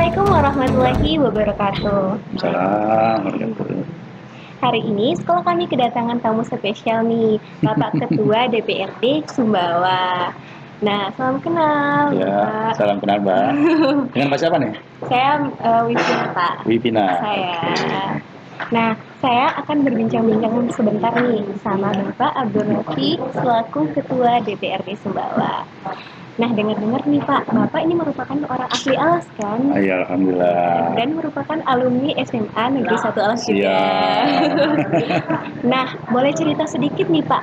Assalamualaikum warahmatullahi wabarakatuh. Salam warahmatullahi. Hari ini sekolah kami kedatangan tamu spesial nih, Bapak Ketua DPRD Sumbawa. Nah, salam kenal, Ya, Bapak. salam kenal Mbak. Dengan Mbak siapa nih? Saya Wipina, Pak. Wipina. Saya. Oke. Nah, saya akan berbincang-bincang sebentar nih sama Bapak Abdul Rafi selaku Ketua DPRD Sumbawa. Nah, dengar-dengar nih Pak, Bapak ini merupakan orang asli Alas kan? Ya, alhamdulillah. Dan merupakan alumni SMA Negeri 1 Alas juga. Nah, boleh cerita sedikit nih Pak,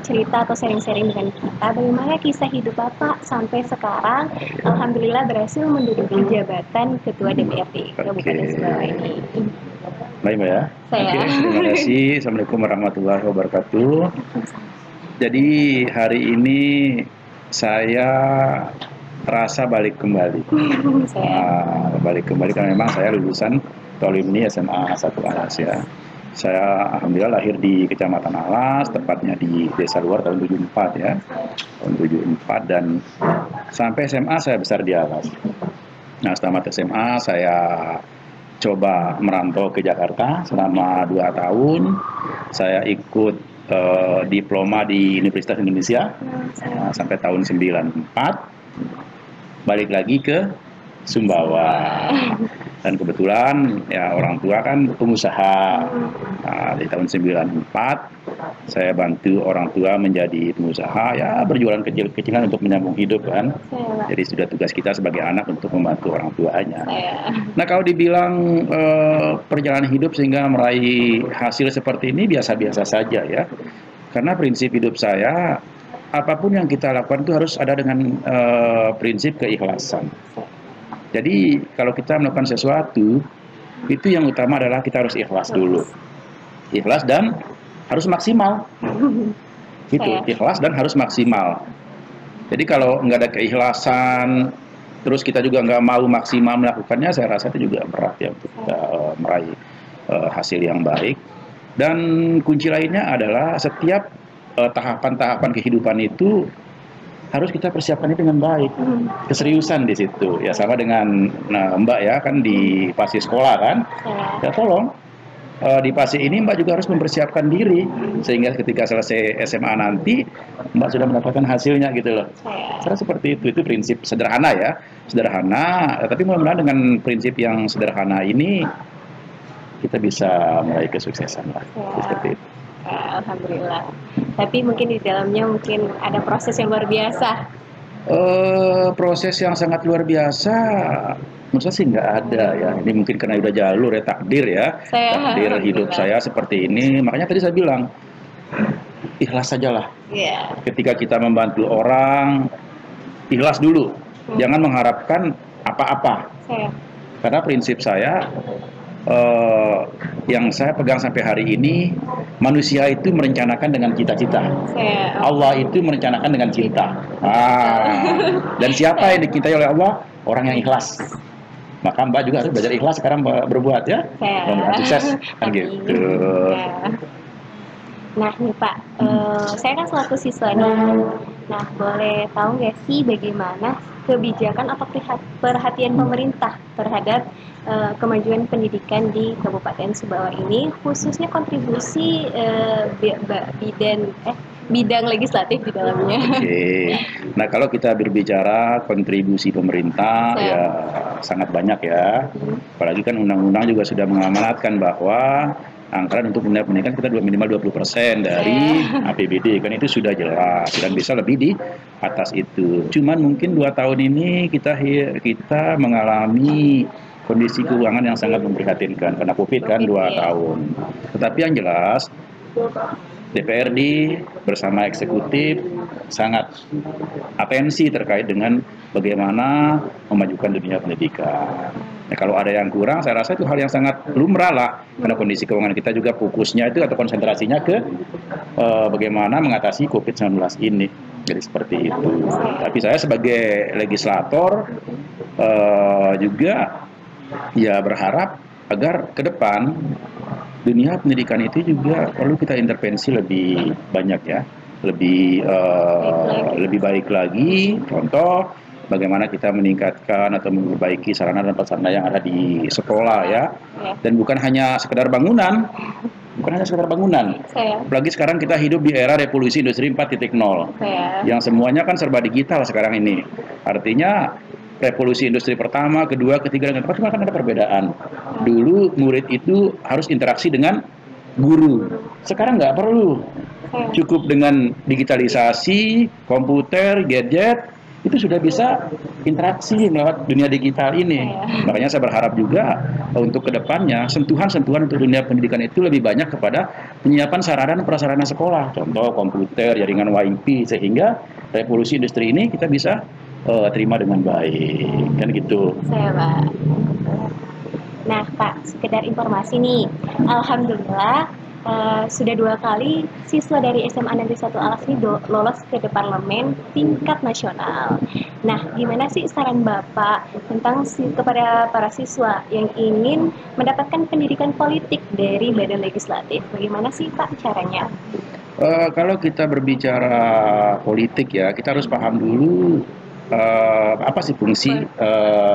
cerita atau sharing-sharing dengan kita bagaimana kisah hidup Bapak sampai sekarang, alhamdulillah berhasil menduduki jabatan Ketua DPRD Kabupaten Sumbawa ini. Baik Mbak ya. Saya. Oke, terima kasih. Assalamualaikum warahmatullahi wabarakatuh. Jadi hari ini saya terasa balik kembali. Balik kembali karena memang saya lulusan alumni SMA 1 Alas ya. Saya alhamdulillah lahir di Kecamatan Alas, tepatnya di Desa Luar tahun 74 ya. Tahun 74 dan sampai SMA saya besar di Alas. Nah, setelah tamat SMA saya coba merantau ke Jakarta selama 2 tahun. Saya ikut diploma di Universitas Indonesia sampai tahun 94. Balik lagi ke Sumbawa. Dan kebetulan ya orang tua kan pengusaha. Nah, di tahun 94 saya bantu orang tua menjadi pengusaha, ya berjualan kecil-kecilan untuk menyambung hidup kan. Jadi sudah tugas kita sebagai anak untuk membantu orang tuanya. Nah, kalau dibilang perjalanan hidup sehingga meraih hasil seperti ini biasa-biasa saja ya. Karena prinsip hidup saya, apapun yang kita lakukan itu harus ada dengan prinsip keikhlasan. Jadi kalau kita melakukan sesuatu, itu yang utama adalah kita harus ikhlas dulu. Ikhlas dan harus maksimal. Gitu, ikhlas dan harus maksimal. Jadi kalau nggak ada keikhlasan, terus kita juga nggak mau maksimal melakukannya, saya rasa itu juga berat ya untuk kita meraih hasil yang baik. Dan kunci lainnya adalah setiap tahapan-tahapan kehidupan itu harus kita persiapkan itu dengan baik, keseriusan di situ. Ya sama dengan Mbak ya kan di PASI sekolah kan, ya tolong di PASI ini Mbak juga harus mempersiapkan diri sehingga ketika selesai SMA nanti Mbak sudah mendapatkan hasilnya gitu loh. Saya seperti itu prinsip sederhana ya, sederhana. Tapi mudah-mudahan dengan prinsip yang sederhana ini kita bisa meraih kesuksesan lah, seperti itu. Alhamdulillah. Tapi mungkin di dalamnya mungkin ada proses yang luar biasa. Proses yang sangat luar biasa, menurut saya sih nggak ada ya. Ini mungkin karena udah jalur ya, takdir ya. Takdir hidup saya seperti ini. Makanya tadi saya bilang, ikhlas sajalah. Ketika kita membantu orang, ikhlas dulu. Jangan mengharapkan apa-apa. Karena prinsip saya, yang saya pegang sampai hari ini, manusia itu merencanakan dengan cita-cita. Allah itu merencanakan dengan cinta. Dan siapa yang dicintai oleh Allah? Orang yang ikhlas. Maka Mbak juga harus belajar ikhlas sekarang berbuat ya. Sukses kan gitu. Nah nih Pak, saya kan selaku siswa nih. Nah, boleh tahu nggak sih bagaimana kebijakan atau perhatian pemerintah terhadap kemajuan pendidikan di Kabupaten Sumbawa ini, khususnya kontribusi bidang legislatif di dalamnya. Oke. Nah, kalau kita berbicara kontribusi pemerintah ya sangat banyak ya. Apalagi kan undang-undang juga sudah mengamanatkan bahwa anggaran untuk pendidikan kita minimal 20% dari APBD, kan itu sudah jelas dan bisa lebih di atas itu. Cuman mungkin 2 tahun ini kita mengalami kondisi keuangan yang sangat memprihatinkan karena COVID kan 2 tahun. Tetapi yang jelas DPRD bersama eksekutif sangat atensi terkait dengan bagaimana memajukan dunia pendidikan. Nah, kalau ada yang kurang, saya rasa itu hal yang sangat lumrah lah. Karena kondisi keuangan kita juga fokusnya itu atau konsentrasinya ke bagaimana mengatasi COVID-19 ini. Jadi seperti itu. Tapi saya sebagai legislator juga ya berharap agar ke depan dunia pendidikan itu juga perlu kita intervensi lebih banyak ya, lebih baik lagi. Contoh bagaimana kita meningkatkan atau memperbaiki sarana dan prasarana yang ada di sekolah ya. Dan bukan hanya sekedar bangunan, apalagi sekarang kita hidup di era revolusi industri 4.0 yang semuanya kan serba digital sekarang ini. Artinya revolusi industri pertama, kedua, ketiga, dan keempat kan ada perbedaan. Dulu murid itu harus interaksi dengan guru, sekarang nggak perlu, cukup dengan digitalisasi, komputer, gadget, itu sudah bisa interaksi lewat dunia digital ini. Makanya saya berharap juga untuk kedepannya sentuhan-sentuhan untuk dunia pendidikan itu lebih banyak kepada penyiapan sarana dan prasarana sekolah, contoh komputer, jaringan WiFi, sehingga revolusi industri ini kita bisa terima dengan baik, kan gitu. Saya Pak. Nah Pak, sekedar informasi nih, alhamdulillah sudah 2 kali siswa dari SMA Negeri 1 Alas ini lolos ke parlemen tingkat nasional. Nah, gimana sih saran Bapak tentang kepada para siswa yang ingin mendapatkan pendidikan politik dari badan legislatif? Bagaimana sih Pak caranya? Kalau kita berbicara politik ya, kita harus paham dulu apa sih fungsi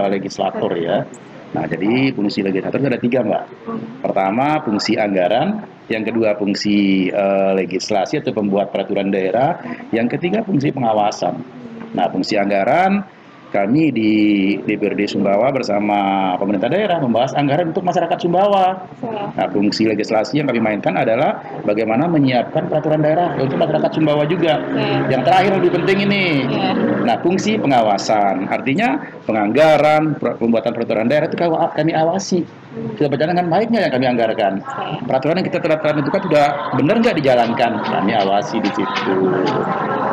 legislator ya. Nah, jadi fungsi legislator itu ada 3, Mbak. Pertama, fungsi anggaran. Yang kedua, fungsi legislasi atau pembuat peraturan daerah. Yang ketiga, fungsi pengawasan. Nah, fungsi anggaran, kami di DPRD Sumbawa bersama pemerintah daerah membahas anggaran untuk masyarakat Sumbawa. Nah, fungsi legislasi yang kami mainkan adalah bagaimana menyiapkan peraturan daerah untuk masyarakat Sumbawa juga. Yang terakhir lebih penting ini. Nah, fungsi pengawasan, artinya penganggaran, pembuatan peraturan daerah itu kami awasi. Sudah berjalan dengan baiknya yang kami anggarkan. Peraturan yang kita telah tentukan sudah benar nggak dijalankan, kami awasi di situ.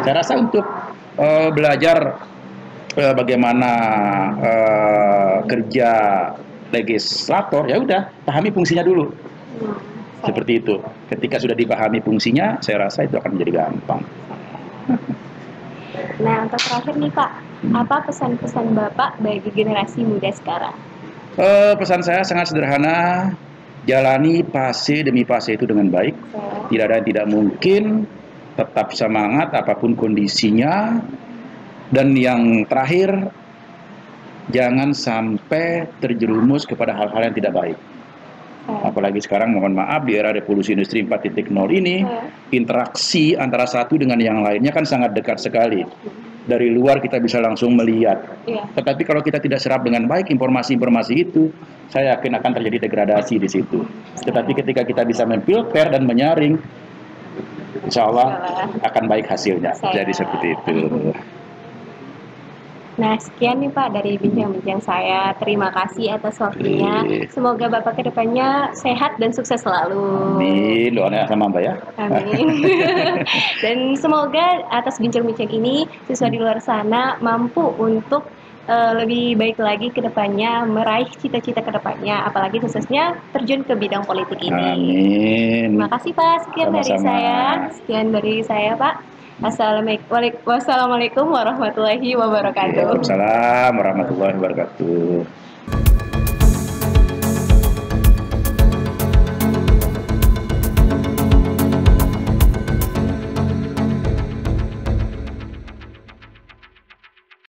Saya rasa untuk belajar bagaimana kerja legislator, ya udah pahami fungsinya dulu. Seperti itu. Ketika sudah dipahami fungsinya, saya rasa itu akan menjadi gampang. Nah, untuk terakhir nih Pak, apa pesan-pesan Bapak bagi generasi muda sekarang? Pesan saya sangat sederhana, jalani fase demi fase itu dengan baik. Tidak ada yang tidak mungkin, tetap semangat apapun kondisinya. Dan yang terakhir, jangan sampai terjerumus kepada hal-hal yang tidak baik. Apalagi sekarang, mohon maaf, di era revolusi industri 4.0 ini, interaksi antara satu dengan yang lainnya kan sangat dekat sekali. Dari luar kita bisa langsung melihat. Tetapi kalau kita tidak serap dengan baik informasi-informasi itu, saya yakin akan terjadi degradasi di situ. Tetapi ketika kita bisa memfilter dan menyaring, insya Allah akan baik hasilnya. Jadi seperti itu. Nah, sekian nih Pak dari bincang-bincang saya. Terima kasih atas waktunya. Semoga Bapak kedepannya sehat dan sukses selalu. Amin, doanya sama Mbak ya. Amin. Dan semoga atas bincang-bincang ini siswa di luar sana mampu untuk lebih baik lagi kedepannya, meraih cita-cita kedepannya, apalagi khususnya terjun ke bidang politik ini. Amin. Terima kasih Pak. Sekian dari saya Pak. Wassalamualaikum warahmatullahi wabarakatuh. Waalaikumsalam warahmatullahi wabarakatuh.